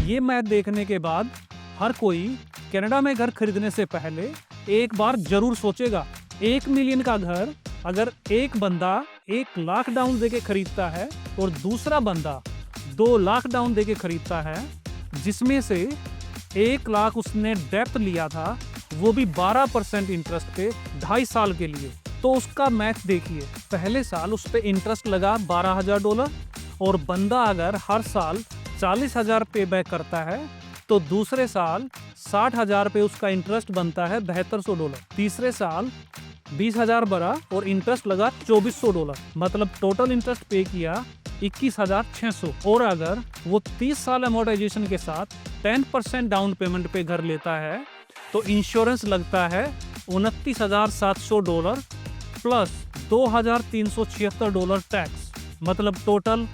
ये मैथ देखने के बाद हर कोई कनाडा में घर खरीदने से पहले एक बार जरूर सोचेगा। 1 मिलियन का घर अगर एक बंदा 1 लाख डाउन देके खरीदता है और दूसरा बंदा 2 लाख डाउन देके खरीदता है, जिसमें से 1 लाख उसने डेप्थ लिया था, वो भी 12% इंटरेस्ट पे 2.5 साल के लिए, तो उसका मैथ देखिए। पहले साल उस पे इंटरेस्ट लगा $12,000 और बंदा अगर हर साल 40,000 पे बैक करता है तो दूसरे साल 60,000 पे उसका इंटरेस्ट बनता है $7200। तीसरे साल 20,000 बढ़ा और इंटरेस्ट लगा $2400, मतलब टोटल इंटरेस्ट पे किया 21,600। और अगर वो 30 साल अमोर्टाइजेशन के साथ 10% डाउन पेमेंट पे घर लेता है तो इंश्योरेंस लगता है $29,700 प्लस $2,376 टैक्स, मतलब टोटल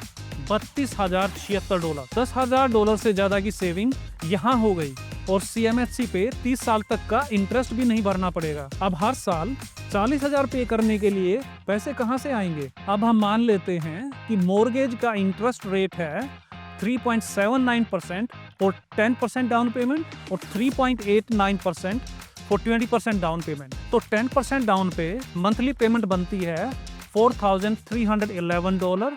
$32,076। $10,000 से ज्यादा की सेविंग यहाँ हो गई और CMHC पे 30 साल तक का इंटरेस्ट भी नहीं भरना पड़ेगा। अब हर साल 40,000 पे करने के लिए पैसे कहाँ से आएंगे? अब हम मान लेते हैं कि मोर्गेज का इंटरेस्ट रेट है 3.79% और 10% डाउन पेमेंट और 3.89% फॉर 20% डाउन पेमेंट। तो 10% डाउन पे मंथली पेमेंट बनती है $4,311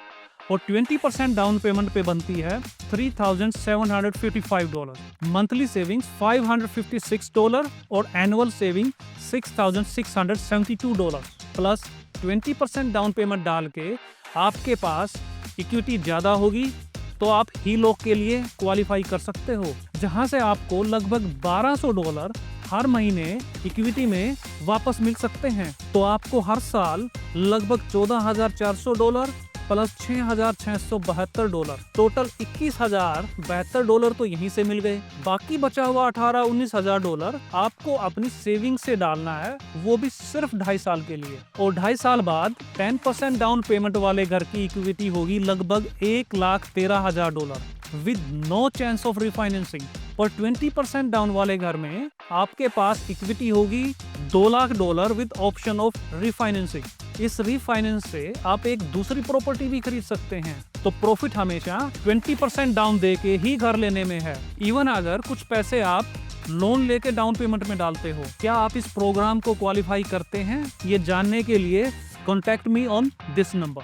और 20% डाउन पेमेंट पे बनती है $3,755। मंथली सेविंग्स $556 और annual saving $6,672 plus 20% down payment डाल के आपके पास इक्विटी ज्यादा होगी तो आप HELOC के लिए क्वालिफाई कर सकते हो, जहां से आपको लगभग $1,200 हर महीने इक्विटी में वापस मिल सकते हैं। तो आपको हर साल लगभग $14,400 प्लस $6,672, टोटल $21,072 तो यहीं से मिल गए। बाकी बचा हुआ $18,000-19,000 आपको अपनी सेविंग से डालना है, वो भी सिर्फ 2.5 साल के लिए। और 2.5 साल बाद 10% डाउन पेमेंट वाले घर की इक्विटी होगी लगभग $1,13,000 with no chance of refinancing. और 20% डाउन वाले घर में आपके पास इक्विटी होगी $2,00,000 विद ऑप्शन ऑफ रिफाइनेंसिंग। इस रिफाइनेंस से आप एक दूसरी प्रॉपर्टी भी खरीद सकते हैं। तो प्रॉफिट हमेशा 20% डाउन दे के ही घर लेने में है, इवन अगर कुछ पैसे आप लोन लेके डाउन पेमेंट में डालते हो। क्या आप इस प्रोग्राम को क्वालिफाई करते हैं? ये जानने के लिए contact me on this number.